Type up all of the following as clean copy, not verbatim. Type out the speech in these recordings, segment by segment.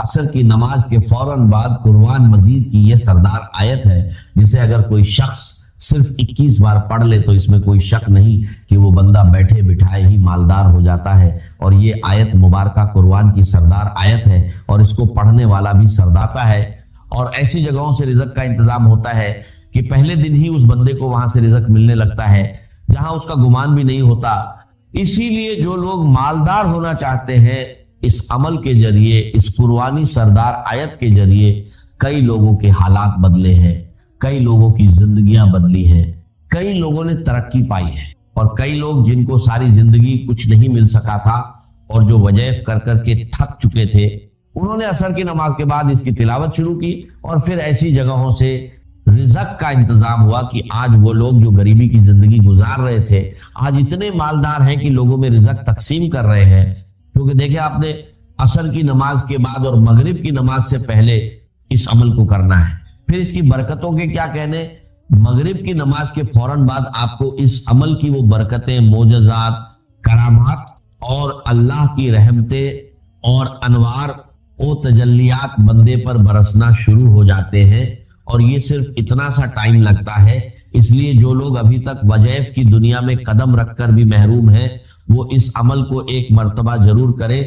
عصر کی نماز کے فوراً بعد قرآن مجید کی یہ سردار آیت ہے جسے اگر کوئی شخص صرف 21 بار پڑھ لے تو اس میں کوئی شک نہیں کہ وہ بندہ بیٹھے بٹھائے ہی مالدار ہو جاتا ہے۔ اور یہ آیت مبارکہ قرآن کی سردار آیت ہے اور اس کو پڑھنے والا بھی سرداتا ہے، اور ایسی جگہوں سے رزق کا انتظام ہوتا ہے کہ پہلے دن ہی اس بندے کو وہاں سے رزق ملنے لگتا ہے جہاں اس کا گمان بھی نہیں ہوتا۔ اسی لیے جو لوگ مالدار ہونا چاہتے ہیں، اس عمل کے ذریعے، اس قرآنی سردار آیت کے ذریعے کئی لوگوں کے حالات بدلے ہیں، کئی لوگوں کی زندگیاں بدلی ہیں، کئی لوگوں نے ترقی پائی ہے، اور کئی لوگ جن کو ساری زندگی کچھ نہیں مل سکا تھا اور جو وظائف کر کر کے تھک چکے تھے، انہوں نے عصر کی نماز کے بعد اس کی تلاوت شروع کی، اور پھر ایسی جگہوں سے رزق کا انتظام ہوا کہ آج وہ لوگ جو غریبی کی زندگی گزار رہے تھے آج اتنے مالدار ہیں کہ لوگوں میں رزق تقسیم کر رہے ہیں۔ کیونکہ دیکھیں آپ نے عصر کی نماز کے بعد اور مغرب کی نماز سے پہلے اس عمل کو کرنا ہے۔ پھر اس کی برکتوں کے کیا کہنے، مغرب کی نماز کے فوراً بعد آپ کو اس عمل کی وہ برکتیں، معجزات، کرامات اور اللہ کی رحمتیں اور انوار و تجلیات بندے پر برسنا شروع ہو جاتے ہیں، اور یہ صرف اتنا سا ٹائم لگتا ہے۔ اس لیے جو لوگ ابھی تک وظائف کی دنیا میں قدم رکھ کر بھی محروم ہیں وہ اس عمل کو ایک مرتبہ ضرور کرے،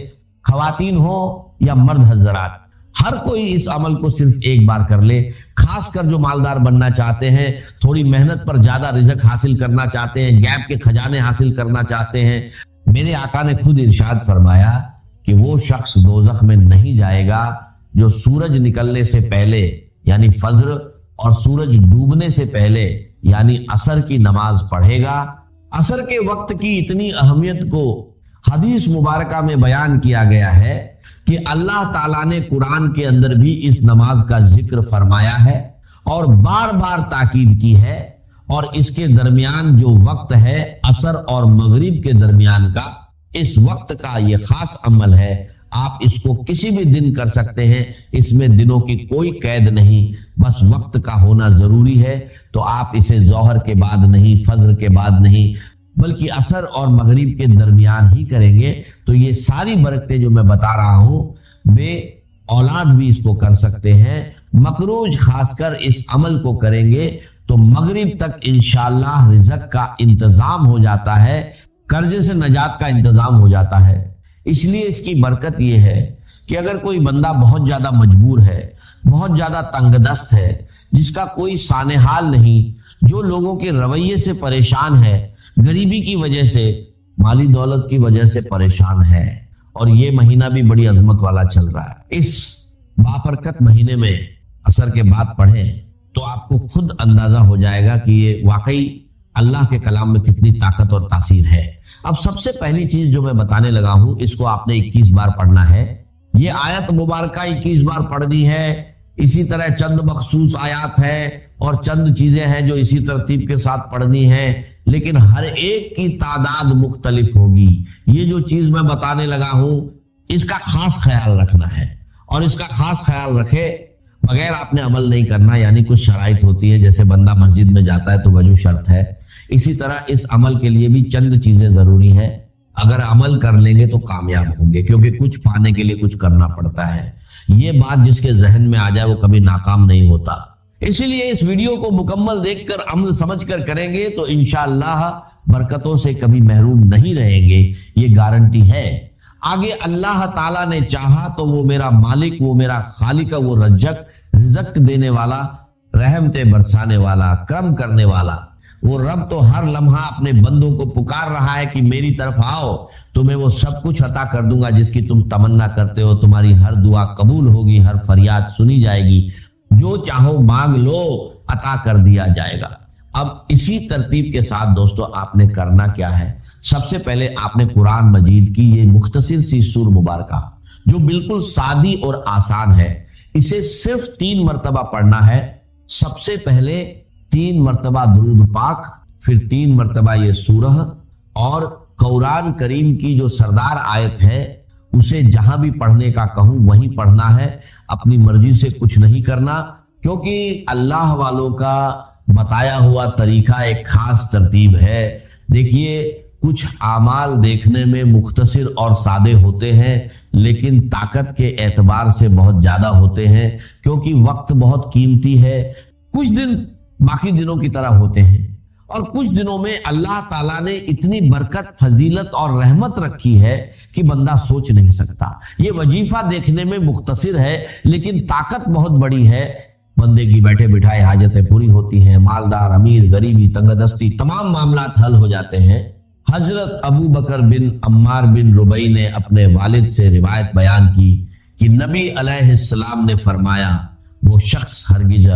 خواتین ہو یا مرد حضرات، ہر کوئی اس عمل کو صرف ایک بار کر لے۔ خاص کر جو مالدار بننا چاہتے ہیں، تھوڑی محنت پر زیادہ رزق حاصل کرنا چاہتے ہیں، غیب کے خزانے حاصل کرنا چاہتے ہیں، میرے آقا نے خود ارشاد فرمایا کہ وہ شخص دوزخ میں نہیں جائے گا جو سورج نکلنے سے پہلے یعنی فجر اور سورج ڈوبنے سے پہلے یعنی عصر کی نماز پڑھے گا۔ عصر کے وقت کی اتنی اہمیت کو حدیث مبارکہ میں بیان کیا گیا ہے کہ اللہ تعالیٰ نے قرآن کے اندر بھی اس نماز کا ذکر فرمایا ہے اور بار بار تاکید کی ہے، اور اس کے درمیان جو وقت ہے عصر اور مغرب کے درمیان کا، اس وقت کا یہ خاص عمل ہے۔ آپ اس کو کسی بھی دن کر سکتے ہیں، اس میں دنوں کی کوئی قید نہیں، بس وقت کا ہونا ضروری ہے۔ تو آپ اسے ظہر کے بعد نہیں، فجر کے بعد نہیں، بلکہ عصر اور مغرب کے درمیان ہی کریں گے تو یہ ساری برکتیں جو میں بتا رہا ہوں، بے اولاد بھی اس کو کر سکتے ہیں۔ مقروض خاص کر اس عمل کو کریں گے تو مغرب تک انشاءاللہ رزق کا انتظام ہو جاتا ہے، قرضے سے نجات کا انتظام ہو جاتا ہے۔ اس لیے اس کی برکت یہ ہے کہ اگر کوئی بندہ بہت زیادہ مجبور ہے، بہت زیادہ تنگ دست ہے، جس کا کوئی سانحال نہیں، جو لوگوں کے رویے سے پریشان ہے، غریبی کی وجہ سے، مالی دولت کی وجہ سے پریشان ہے، اور یہ مہینہ بھی بڑی عظمت والا چل رہا ہے، اس بابرکت مہینے میں عصر کے بعد پڑھیں تو آپ کو خود اندازہ ہو جائے گا کہ یہ واقعی اللہ کے کلام میں کتنی طاقت اور تاثیر ہے۔ اب سب سے پہلی چیز جو میں بتانے لگا ہوں، اس کو آپ نے 21 بار پڑھنا ہے۔ یہ آیت مبارکہ 21 بار پڑھنی ہے۔ اسی طرح چند مخصوص آیات ہیں اور چند چیزیں ہیں جو اسی ترتیب کے ساتھ پڑھنی ہیں، لیکن ہر ایک کی تعداد مختلف ہوگی۔ یہ جو چیز میں بتانے لگا ہوں اس کا خاص خیال رکھنا ہے، اور اس کا خاص خیال رکھے بغیر آپ نے عمل نہیں کرنا، یعنی کچھ شرائط ہوتی ہے، جیسے بندہ مسجد میں جاتا ہے تو وضو شرط ہے، اسی طرح اس عمل کے لیے بھی چند چیزیں ضروری ہیں۔ اگر عمل کر لیں گے تو کامیاب ہوں گے، کیونکہ کچھ پانے کے لیے کچھ کرنا پڑتا ہے۔ یہ بات جس کے ذہن میں آ جائے وہ کبھی ناکام نہیں ہوتا۔ اسی لیے اس ویڈیو کو مکمل دیکھ کر عمل سمجھ کر کریں گے تو انشاءاللہ برکتوں سے کبھی محروم نہیں رہیں گے، یہ گارنٹی ہے۔ آگے اللہ تعالیٰ نے چاہا تو وہ میرا مالک، وہ میرا خالق، وہ رزق دینے والا، رحمتیں برسانے والا، کرم کرنے والا، وہ رب تو ہر لمحہ اپنے بندوں کو پکار رہا ہے کہ میری طرف آؤ، تمہیں وہ سب کچھ عطا کر دوں گا جس کی تم تمنا کرتے ہو، تمہاری ہر دعا قبول ہوگی، ہر فریاد سنی جائے گی، جو چاہو مانگ لو، عطا کر دیا جائے گا۔ اب اسی ترتیب کے ساتھ دوستو آپ نے کرنا کیا ہے؟ سب سے پہلے آپ نے قرآن مجید کی یہ مختصر سی سور مبارکہ جو بالکل سادی اور آسان ہے، اسے صرف 3 مرتبہ پڑھنا ہے۔ سب سے پہلے 3 مرتبہ درود پاک، پھر 3 مرتبہ یہ سورہ، اور قرآن کریم کی جو سردار آیت ہے اسے جہاں بھی پڑھنے کا کہوں وہیں پڑھنا ہے، اپنی مرضی سے کچھ نہیں کرنا، کیونکہ اللہ والوں کا بتایا ہوا طریقہ ایک خاص ترتیب ہے۔ دیکھیے کچھ اعمال دیکھنے میں مختصر اور سادے ہوتے ہیں لیکن طاقت کے اعتبار سے بہت زیادہ ہوتے ہیں، کیونکہ وقت بہت قیمتی ہے۔ کچھ دن باقی دنوں کی طرح ہوتے ہیں اور کچھ دنوں میں اللہ تعالیٰ نے اتنی برکت، فضیلت اور رحمت رکھی ہے کہ بندہ سوچ نہیں سکتا۔ یہ وظیفہ دیکھنے میں مختصر ہے لیکن طاقت بہت بڑی ہے۔ بندے کی بیٹھے بٹھائے حاجتیں پوری ہوتی ہیں، مالدار، امیر، غریبی، تنگ دستی، تمام معاملات حل ہو جاتے ہیں۔ حضرت ابو بکر بن عمار بن ربیع نے اپنے والد سے روایت بیان کی کہ نبی علیہ السلام نے فرمایا، وہ شخص ہرگز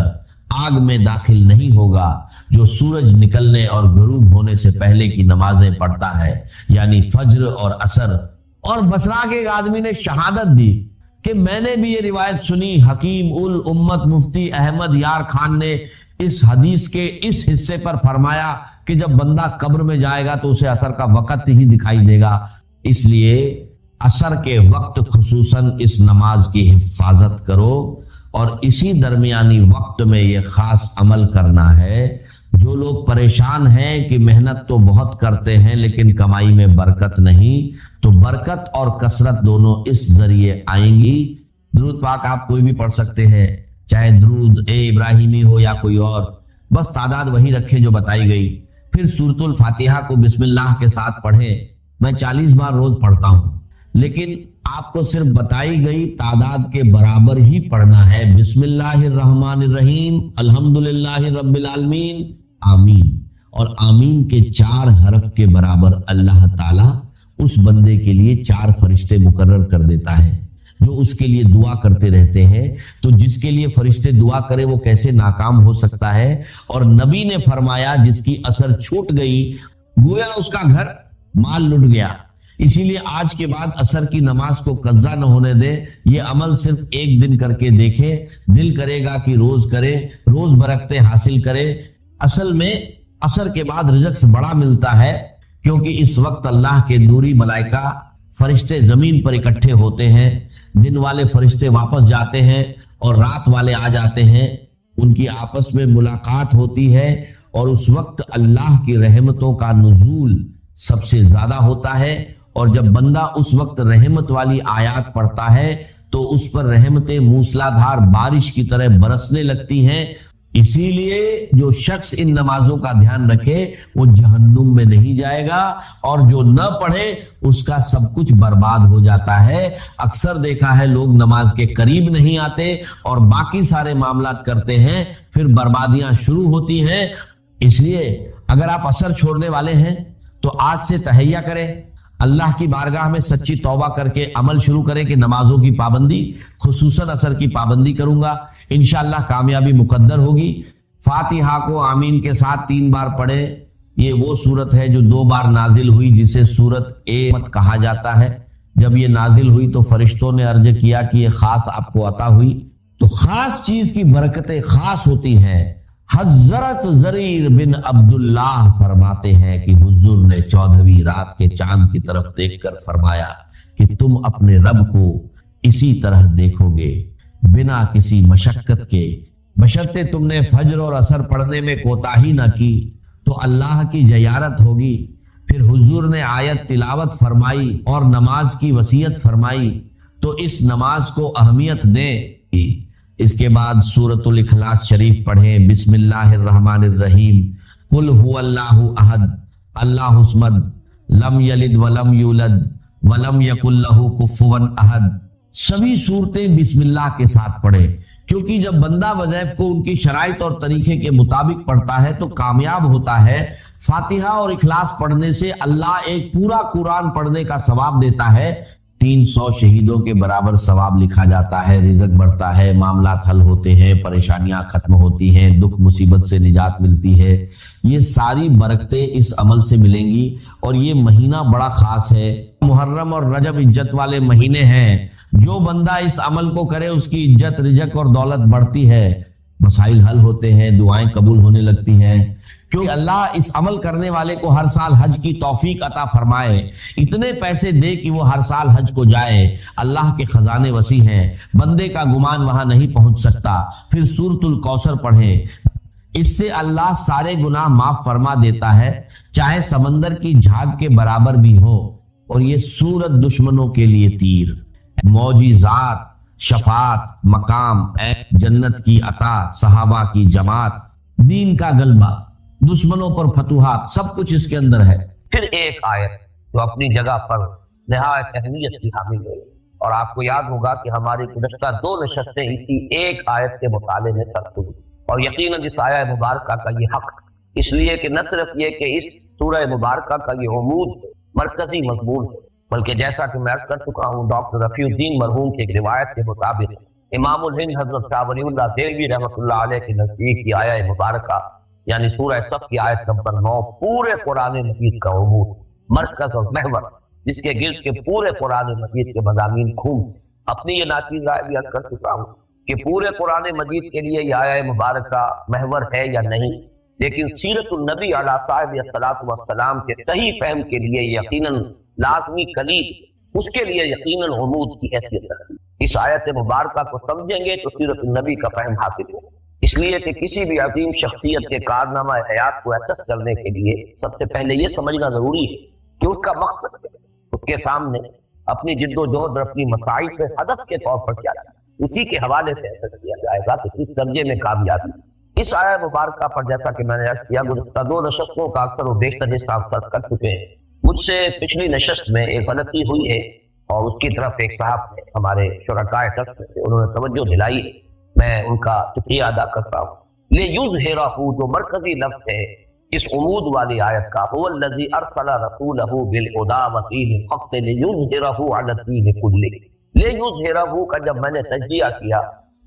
آگ میں داخل نہیں ہوگا جو سورج نکلنے اور غروب ہونے سے پہلے کی نمازیں پڑھتا ہے، یعنی فجر اور عصر۔ اور بصرہ کے ایک آدمی نے شہادت دی کہ میں نے بھی یہ روایت سنی، حکیم الامت مفتی احمد یار خان نے اس حدیث کے اس حصے پر فرمایا کہ جب بندہ قبر میں جائے گا تو اسے عصر کا وقت ہی دکھائی دے گا، اس لیے عصر کے وقت خصوصاً اس نماز کی حفاظت کرو اور اسی درمیانی وقت میں یہ خاص عمل کرنا ہے۔ جو لوگ پریشان ہیں کہ محنت تو بہت کرتے ہیں لیکن کمائی میں برکت نہیں، تو برکت اور کثرت دونوں اس ذریعے آئیں گی۔ درود پاک آپ کوئی بھی پڑھ سکتے ہیں، چاہے درود ابراہیمی ہو یا کوئی اور، بس تعداد وہی رکھیں جو بتائی گئی۔ پھر سورۃ الفاتحہ کو بسم اللہ کے ساتھ پڑھیں۔ میں 40 بار روز پڑھتا ہوں لیکن آپ کو صرف بتائی گئی تعداد کے برابر ہی پڑھنا ہے۔ بسم اللہ الرحمن الرحیم، الحمدللہ رب العالمین، آمین۔ اور آمین کے 4 حرف کے برابر اللہ تعالیٰ اس بندے کے لیے 4 فرشتے مقرر کر دیتا ہے جو اس کے لیے دعا کرتے رہتے ہیں۔ تو جس کے لیے فرشتے دعا کرے وہ کیسے ناکام ہو سکتا ہے؟ اور نبی نے فرمایا جس کی اثر چھوٹ گئی گویا اس کا گھر مال لٹ گیا۔ اسی لیے آج کے بعد عصر کی نماز کو قضا نہ ہونے دے، یہ عمل صرف ایک دن کر کے دیکھے، دل کرے گا کہ روز کرے، روز برکتیں حاصل کرے۔ اصل میں عصر کے بعد رزق بڑا ملتا ہے کیونکہ اس وقت اللہ کے نوری ملائکہ فرشتے زمین پر اکٹھے ہوتے ہیں، دن والے فرشتے واپس جاتے ہیں اور رات والے آ جاتے ہیں، ان کی آپس میں ملاقات ہوتی ہے اور اس وقت اللہ کی رحمتوں کا نزول سب سے زیادہ ہوتا ہے۔ اور جب بندہ اس وقت رحمت والی آیات پڑھتا ہے تو اس پر رحمتیں موسلا دھار بارش کی طرح برسنے لگتی ہیں۔ اسی لیے جو شخص ان نمازوں کا دھیان رکھے وہ جہنم میں نہیں جائے گا، اور جو نہ پڑھے اس کا سب کچھ برباد ہو جاتا ہے۔ اکثر دیکھا ہے لوگ نماز کے قریب نہیں آتے اور باقی سارے معاملات کرتے ہیں، پھر بربادیاں شروع ہوتی ہیں۔ اس لیے اگر آپ عصر چھوڑنے والے ہیں تو آج سے تہیہ کریں، اللہ کی بارگاہ میں سچی توبہ کر کے عمل شروع کریں کہ نمازوں کی پابندی، خصوصاً عصر کی پابندی کروں گا، انشاءاللہ کامیابی مقدر ہوگی۔ فاتحہ کو آمین کے ساتھ 3 بار پڑھیں۔ یہ وہ سورت ہے جو 2 بار نازل ہوئی جسے سورت مت کہا جاتا ہے۔ جب یہ نازل ہوئی تو فرشتوں نے عرض کیا کہ یہ خاص آپ کو عطا ہوئی، تو خاص چیز کی برکتیں خاص ہوتی ہیں۔ حضرت زریر بن عبداللہ فرماتے ہیں کہ حضور نے 14ویں رات کے چاند کی طرف دیکھ کر فرمایا کہ تم اپنے رب کو اسی طرح دیکھو گے بنا کسی مشقت کے، بشرطے تم نے فجر اور عصر پڑھنے میں کوتاہی نہ کی تو اللہ کی زیارت ہوگی۔ پھر حضور نے آیت تلاوت فرمائی اور نماز کی وصیت فرمائی، تو اس نماز کو اہمیت دیں۔ اس کے بعد سورۃ الاخلاص شریف پڑھیں۔ بسم اللہ الرحمن الرحیم، قل هو اللہ احد اللہ الصمد لم یلد ولم یولد ولم یکن لہ کفوا احد۔ سبھی صورتیں بسم اللہ کے ساتھ پڑھیں، کیونکہ جب بندہ وظائف کو ان کی شرائط اور طریقے کے مطابق پڑھتا ہے تو کامیاب ہوتا ہے۔ فاتحہ اور اخلاص پڑھنے سے اللہ ایک پورا قرآن پڑھنے کا ثواب دیتا ہے۔ 300 شہیدوں کے برابر ثواب لکھا جاتا ہے، رزق بڑھتا ہے، معاملات حل ہوتے ہیں، پریشانیاں ختم ہوتی ہیں، دکھ مصیبت سے نجات ملتی ہے۔ یہ ساری برکتیں اس عمل سے ملیں گی۔ اور یہ مہینہ بڑا خاص ہے، محرم اور رجب عزت والے مہینے ہیں۔ جو بندہ اس عمل کو کرے اس کی عزت، رزق اور دولت بڑھتی ہے، مسائل حل ہوتے ہیں، دعائیں قبول ہونے لگتی ہیں، کیونکہ اللہ اس عمل کرنے والے کو ہر سال حج کی توفیق عطا فرمائے، اتنے پیسے دے کہ وہ ہر سال حج کو جائے۔ اللہ کے خزانے وسیع ہیں، بندے کا گمان وہاں نہیں پہنچ سکتا۔ پھر سورۃ الکوثر پڑھیں۔ اس سے اللہ سارے گناہ معاف فرما دیتا ہے، چاہے سمندر کی جھاگ کے برابر بھی ہو۔ اور یہ صورت دشمنوں کے لیے تیر، معجزات، شفاعت، مقام، جنت کی عطا، صحابہ کی جماعت، دین کا غلبہ، دشمنوں پر فتوحات، سب کچھ اس کے اندر ہے۔ پھر ایک آیت جو اپنی جگہ پر نہایت اہمیت کی حامل ہے، اور آپ کو یاد ہوگا کہ ہماری گزشتہ 2 نشستیں ہی تھی ایک آیت کے مطالعے میں صرف ہوئی، اور یقیناً اس آیہ مبارکہ کا یہ حق، اس لیے کہ نہ صرف یہ کہ اس سورہ مبارکہ کا یہ عمود مرکزی مضمون ہے، بلکہ جیسا کہ میں عرض کر چکا ہوں، ڈاکٹر رفیع الدین مرحوم کی ایک روایت کے مطابق امام الہند حضرت شاہ ولی اللہ دہلوی رحمۃ اللہ علیہ کے نزدیک کی آیہ مبارکہ یعنی سورہ صف کی آیت نمبر 9 پورے قرآن مجید کا عمود، مرکز اور محور، جس کے گرد کے پورے قرآن مجید کے مضامین گھوم۔ اپنی یہ ناچیز رائے بھی عرض کر چکا ہوں کہ پورے قرآن مجید کے لیے یہ آیہ مبارکہ محور ہے یا نہیں، لیکن سیرت النبی علیہ صاحب الصلاۃ والسلام کے صحیح فہم کے لیے یقیناً لازمی کلید، اس کے لیے یقیناً عمود کی حیثیت رکھتی۔ اس آیت مبارکہ کو سمجھیں گے تو سیرت النبی کا فہم حاصل ہو، اس لیے کہ کسی بھی عظیم شخصیت کے کارنامہ حیات کو ایسس کرنے کے لیے سب سے پہلے یہ سمجھنا ضروری ہے کہ اس کا مقصد ہے، اس کے سامنے اپنی جد و جہد اور اپنی مسائل سے ہدف کے طور پر کیا جائے، اسی کے حوالے سے ایسا کیا جائے گا کہ کس درجے میں کامیابی۔ اس آیہ مبارکہ پر جیسا کہ میں نے عرض کیا، گزشتہ 2 نشستوں کا اکثر و بیشتر حصہ آپ کر چکے ہیں۔ مجھ سے پچھلی نشست میں ایک غلطی ہوئی ہے، اور اس کی طرف ایک صاحب نے ہمارے شرکائے ٹرسٹ میں سے انہوں نے توجہ دلائی ہے، میں ان کا شکریہ ادا کرتا ہوں۔ لِیُظْہِرَہُ جو مرکزی لفظ ہے اس عمود والی آیت کا، هُوَ الَّذِي أَرْسَلَ رَسُولَهُ بِالْهُدَىٰ وَدِینِ الْحَقِّ لِیُظْہِرَهُ عَلَى الدِّینِ کُلِّهِ۔ لِیُظْہِرَهُ کا جب میں نے تجزیہ کیا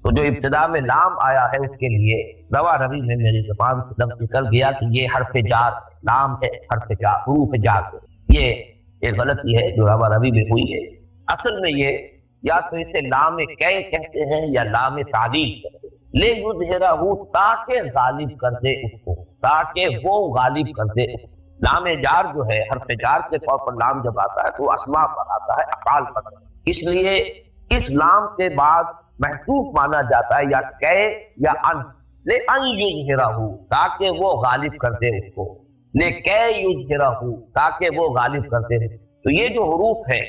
تو جو ابتدا میں لام آیا ہے اس کے لیے روا روی میں میری زبان سے لفظ نکل گیا کہ یہ حرف جار لام ہے، حرف جار، حروف جار ہے۔ یہ ایک غلطی ہے جو روا روی میں ہوئی ہے۔ اصل میں یہ یا تو اسے لام کہے کہتے ہیں یا لام تعلیل کہتے ہیں۔ لے یظہرہ تاکہ غالب کر دے اس کو، تاکہ وہ غالب کر دے اس کو۔ لام جار جو ہے حرف جار کے طور پر لام جب آتا ہے تو اسماء پر آتا ہے، افعال پر، اس لیے اس لام کے بعد محذوف مانا جاتا ہے یا کہ یا ان، لے ان یظہرہ تاکہ وہ غالب کر دے اس کو، لے کہ یظہرہ تاکہ وہ غالب کر دے۔ تو یہ جو حروف ہے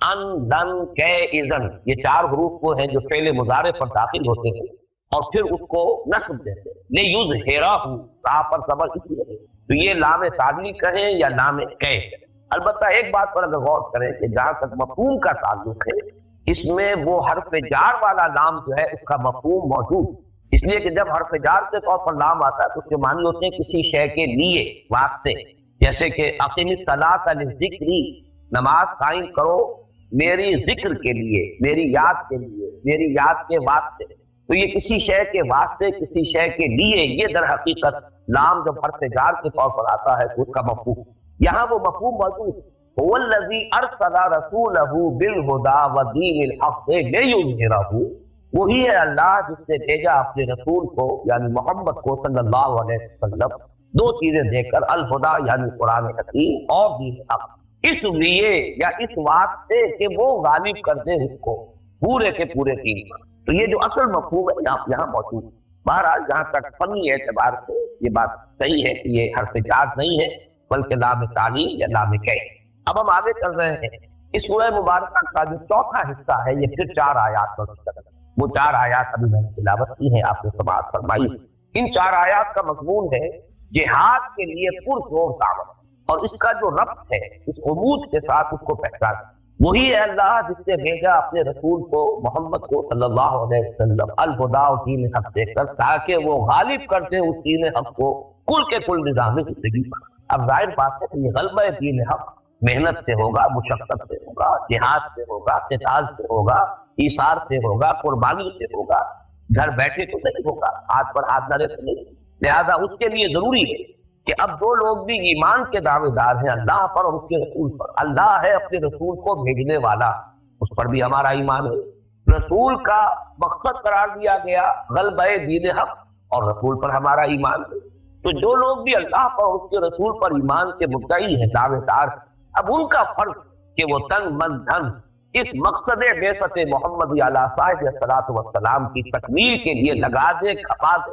ان، لن، کہ، اذن، یہ 4 حروف وہ ہیں جو فعل مضارع پر داخل ہوتے ہیں اور پھر اس کو نصب دیتے ہیں۔ لے یظہرہ تا پر زبر اس لیے، تو یہ لام تعلیل کہیں یا لام کہ۔ البتہ ایک بات پر اگر غور کریں کہ جہاں تک مفہوم کا تعلق ہے، اس میں وہ حرف جار والا لام جو ہے اس کا مفہوم موجود، اس لیے کہ جب حرف جار کے طور پر لام آتا ہے تو اس کے معنی ہوتے ہیں کسی شے کے لیے، واسطے، جیسے کہ اقیم الصلاۃ للذکر، نماز قائم کرو میری ذکر کے لیے، میری یاد کے لیے، میری یاد کے واسطے۔ تو یہ کسی شے کے واسطے، کسی شے کے لیے، یہ در حقیقت لام جب حرف جار کے طور پر آتا ہے تو اس کا مفہوم، یہاں وہ مفہوم موجود۔ هو الذی ارسل رسولہ بالہدیٰ ودین الحق لیظہرہ، وہی ہے اللہ جس نے بھیجا اپنے رسول کو یعنی محمد کو صلی اللہ علیہ وسلم 2 چیزیں دے کر، الہدیٰ یعنی قرآن حکیم اور دین حق، اس لیے یا اس واسطے کہ وہ غالب کر دے اس کو پورے کے پورے دین پر۔ تو یہ جو اصل مفہوم ہے یہاں موجود ہے۔ بہرحال جہاں تک فنی اعتبار سے یہ بات صحیح ہے کہ یہ حرف جار نہیں ہے بلکہ لام تعلیل یا لام کہ۔ اب ہم آگے چل رہے ہیں، اس سورہ مبارکہ کا جو چوتھا حصہ ہے یہ پھر 4 آیات پر مشتمل ہے۔ وہ 4 آیات ابھی میں نے تلاوت کی ہیں، آپ نے سماعت فرمائی۔ ان 4 آیات کا مضمون ہے جہاد کے لیے پرزور دعوت، اور اس کا جو ربط ہے اس عمود کے ساتھ اس کو پہچان، وہی ہے اللہ جس نے بھیجا اپنے رسول کو محمد کو صلی اللہ علیہ وسلم الہدیٰ دین حق دے کر، تاکہ وہ غالب کر دے اس دین حق کو کل کے کل نظام زندگی پر۔ اب ظاہر بات ہے کہ یہ غلبہ دین حق محنت سے ہوگا، مشقت سے ہوگا، جہاد سے ہوگا، قتال سے ہوگا، ایثار سے ہوگا، قربانی سے ہوگا، گھر بیٹھے تو نہیں ہوگا، ہاتھ پر ہاتھ ڈالے تو نہیں۔ لہذا اس کے لیے ضروری ہے کہ اب 2 لوگ بھی ایمان کے دعوے دار ہیں اللہ پر اور اس کے رسول پر۔ اللہ ہے اپنے رسول کو بھیجنے والا، اس پر بھی ہمارا ایمان ہے۔ رسول کا مقصد قرار دیا گیا غلبہ دین حق، اور رسول پر ہمارا ایمان ہے۔ تو جو لوگ بھی اللہ پر اور اس کے رسول پر ایمان کے مدعی ہیں، دعوے دار، اب ان کا فرض کہ وہ تن من دھن اس مقصد بعثت محمد علیہ صاحب الصلاۃ والسلام کی تکمیل کے لیے لگا دے، کھپا دے۔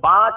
5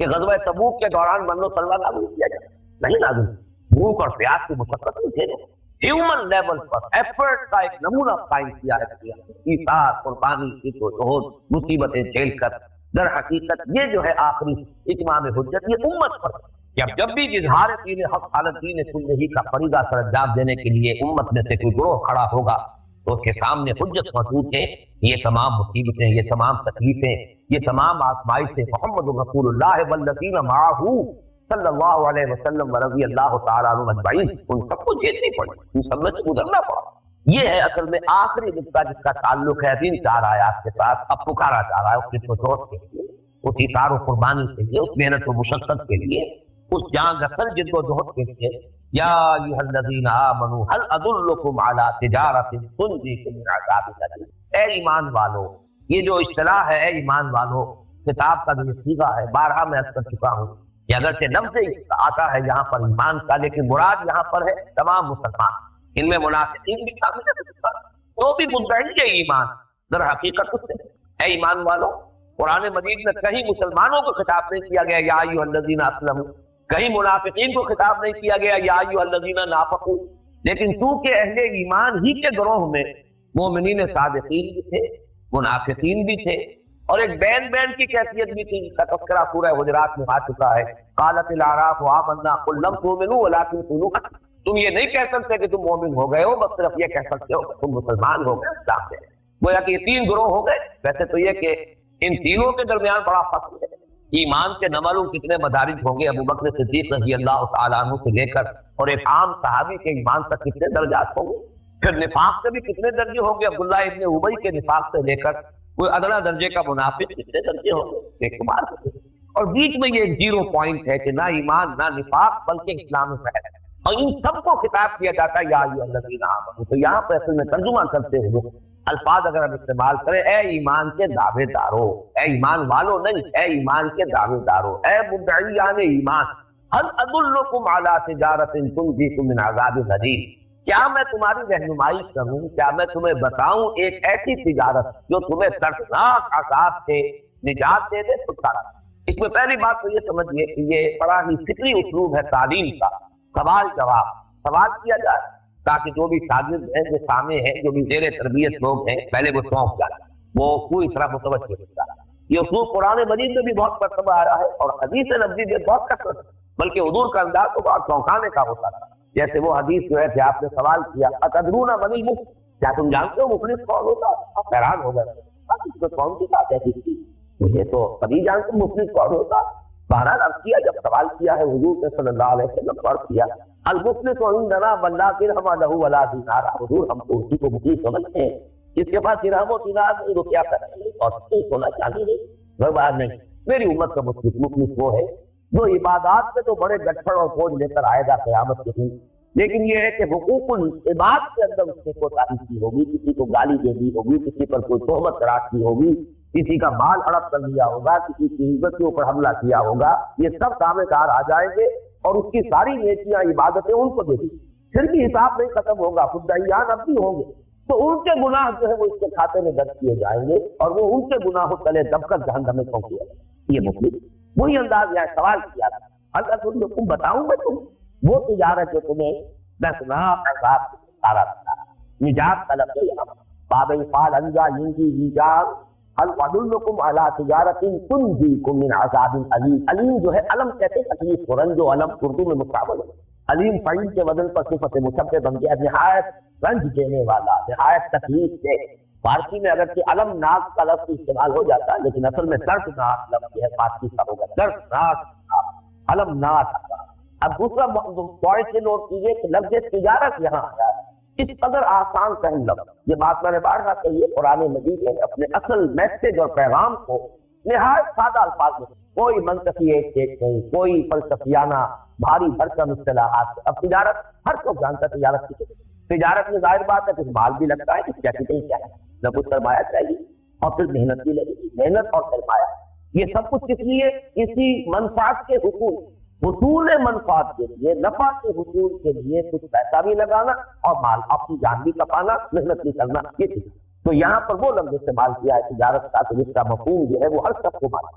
کہ غزوہ تبوک کے دوران من و سلوہ نازل کیا جائے؟ نہیں نازل، بھوک اور پیاس کی مشقت نہیں تھے، ہیومن لیول پر ایفرٹ کا ایک نمونہ قائم کیا ہے، ایثار، قربانی، جہد، مصیبتیں جھیل کر۔ در حقیقت یہ جو ہے آخری اتمام حجت، یہ امت پر کہ اب جب بھی اظہار دین حق حالت دین کلہ کا فریضہ سر انجام دینے کے لیے امت میں سے کوئی گروہ کھڑا ہوگا تو اس کے سامنے حجت موجود ہے۔ یہ تمام مصیبتیں، یہ تمام تکلیفیں، یہ تمام آزمائشیں محمد رسول اللہ والذین معہ صلی اللہ علیہ وسلم ورضی اللہ تعالیٰ عنہم اجمعین، ان سب کو جھیلنی پڑی، ان سب میں سے گزرنا پڑا۔ یہ ہے اصل میں آخری نقطہ جس کا تعلق ہے ان 4 آیات کے ساتھ۔ اب پکارا جا رہا ہے اس جوش کے لیے، اس اثار و قربانی کے لیے، اس محنت و مشقت کے لیے، اس جان رسل جد و جہد کے لیے۔ یا ایھا الذین آمنوا هل ادلکم علی تجارۃ تنجیکم من عذاب الیم۔ اے ایمان والو، یہ جو اصطلاح ہے اے ایمان والو، کتاب کا جو صیغہ ہے، بارہا میں عرض کر چکا ہوں کہ اگرچہ لفظ آتا ہے یہاں پر ایمان کا، لیکن مراد یہاں پر ہے تمام مسلمان، ان میں منافقین بھی شامل ہیں، تو بھی مدعی ہے ایمان در حقیقت اس سے۔ اے ایمان والو، قرآن مجید میں کہیں مسلمانوں کو خطاب نہیں کیا گیا یا ایھا الذین اسلموا، کہیں منافقین کو خطاب نہیں کیا گیا یا ایھا الذین نافقوا، لیکن چونکہ اہل ایمان ہی کے گروہ میں مومنین صادقین بھی تھے، منافقین بھی تھے، اور ایک بین بین کی کیفیت بھی تھی، جس کا تذکرہ سورہ حجرات میں آ چکا ہے۔ قالت الاعراف آمنا قل لم تؤمنوا ولکن قولوا اسلمنا۔ تم یہ نہیں کہہ سکتے کہ تم مومن ہو گئے ہو، بس صرف یہ کہہ سکتے ہو کہ تم مسلمان ہو گئے، اسلام سے۔ گویا کہ یہ 3 گروہ ہو گئے۔ ویسے تو یہ کہ ان تینوں کے درمیان بڑا فصل ہے، ایمان کے نمبروں کتنے مدارج ہوں گے ابو بکر صدیق رضی اللہ تعالیٰ عنہ سے لے کر، اور ایک عام صحابی کے ایمان تک کتنے درجات ہوں گے، پھر نفاق کے بھی کتنے درجے ہوں گے، عبداللہ ابن ابی کے نفاق سے لے کر کوئی ادنا درجے کا منافق کتنے درجے ہوں گے، بے شمار ہوں گے، اور بیچ میں یہ 0 پوائنٹ ہے کہ نہ ایمان نہ نفاق بلکہ اسلام میں ہے، اور ان سب کو خطاب کیا جاتا ہے یا ایھا الذین آمنوا۔ تو یہاں پہ اصل میں ترجمہ کرتے ہوئے الفاظ اگر ہم استعمال کریں، اے ایمان کے دعوے دارو، اے ایمان والو نہیں، اے ایمان کے دعوے دارو، اے مدعیان ایمان، هل ادلکم علی تجارۃ تنجیکم من عذاب الیم، کیا میں تمہاری رہنمائی کروں، کیا میں تمہیں بتاؤں ایک ایسی تجارت جو تمہیں دردناک عذاب سے نجات دے دے، چھٹکارا۔ اس میں پہلی بات تو یہ سمجھیے کہ یہ بڑا ہی فکری اسلوب ہے تعلیم کا، سوال جواب، سوال کیا جائے تاکہ جو بھی شاگرد ہیں، جو سامع ہیں، جو بھی زیر تربیت لوگ ہیں، پہلے وہ چونک جائے، وہ پوری طرح متوجہ ہو جائے۔ یہ اسلوب قرآن مجید میں بھی بہت مرتبہ آیا ہے اور حدیث نبوی میں بہت کثرت ہے، بلکہ حضور کا انداز تو بہت چونکانے کا ہوتا تھا۔ جیسے وہ حدیث جو ہے کہ آپ نے سوال کیا اتدرون من المفلس، کیا تم جانتے ہو مفلس کون ہوتا؟ آپ حیران ہو گئے، اس میں کون سی بات ایسی تھی، مجھے تو کبھی جانتے مفلس کون ہوتا؟ بہرحال اب کیا، جب سوال کیا ہے حضور نے صلی اللہ علیہ وسلم پر کیا، المفلس عندنا من لا درہم لہ ولا دینار، حضور ہم تو اسی کو مفلس سمجھتے ہیں جس کے پاس درہم و دینار نہیں، تو کیا کریں گے، اور سونا چاندی نہیں، برباد نہیں۔ میری امت کا مفلس وہ ہے جو عبادات میں تو بڑے گٹھڑ اور بوجھ لے کر آئے گا قیامت کے دن، لیکن یہ ہے کہ حقوق العباد کے اندر اس نے کوتاہی کی ہوگی، کسی کو گالی دے دی ہوگی، کسی پر کوئی تہمت تراش کی ہوگی، کسی کا مال ہڑپ کر لیا ہوگا، کسی کی عزت کے اوپر حملہ کیا ہوگا، یہ سب دعوے دار آ جائیں گے اور اس کی ساری نیکیاں عبادتیں ان کو دے دی، پھر بھی حساب نہیں ختم ہوگا، مدعیان اب بھی ہوں گے، تو ان کے گناہ جو ہے وہ اس کے کھاتے میں درج کیے جائیں گے اور وہ ان کے گناہوں تلے دب کر جہنم میں پہنچے گا۔ یہ مفلس وہی انداز یہاں سوال کیا تھا، اللہ سن تم بتاؤں میں تم وہ تجارت جو تمہیں دردناک عذاب سے چھٹکارا دیتا ہے، نجات طلب ہے۔ باب فال انجا ینجی ایجاد هل ادلکم علی تجارت تنجیکم من عذاب علیم۔ علیم جو ہے علم کہتے ہیں تکلیف کو، رنج و علم اردو میں مقابل ہے، علیم فعیل کے وزن پر صفت مشبہ بن گیا، نہایت رنج دینے والا، نہایت تکلیف دے۔ فارسی میں اگرچہ علم ناک کا لفظ استعمال ہو جاتا ہے لیکن اصل میں دردناک لفظ ہے، فارسی کا ہوگا دردناک، علم ناک۔ اب دوسرا پوائنٹ یہ نوٹ کیجیے کہ لفظ تجارت یہاں آیا ہے، اس قدر آسان کہیں لفظ، یہ بات میں نے بارہا کہی ہے، قرآن مجید ہے اپنے اصل میسیج اور پیغام کو نہایت سادہ الفاظ میں، کوئی منطقی ایک نہیں، کوئی فلسفیانہ بھاری بھرکم اصطلاحات۔ اب تجارت ہر کوئی جانتا ہے تجارت کی، تجارت میں ظاہر بات ہے کچھ مال بھی لگتا ہے، کچھ کہیں کیا ہے، نہ کچھ سرمایہ چاہیے اور پھر محنت بھی لگے گی، محنت اور سرمایہ، یہ سب کچھ کس لیے؟ اسی منفعت کے حصول منفعت کے لیے، نفع کے حصول کے لیے کچھ پیسہ بھی لگانا اور مال اپنی جان بھی کپانا، محنت بھی کرنا، یہ چیز۔ تو یہاں پر وہ لفظ استعمال کیا ہے تجارت کا، جس کا مفہوم جو ہے وہ ہر شخص کو مانا،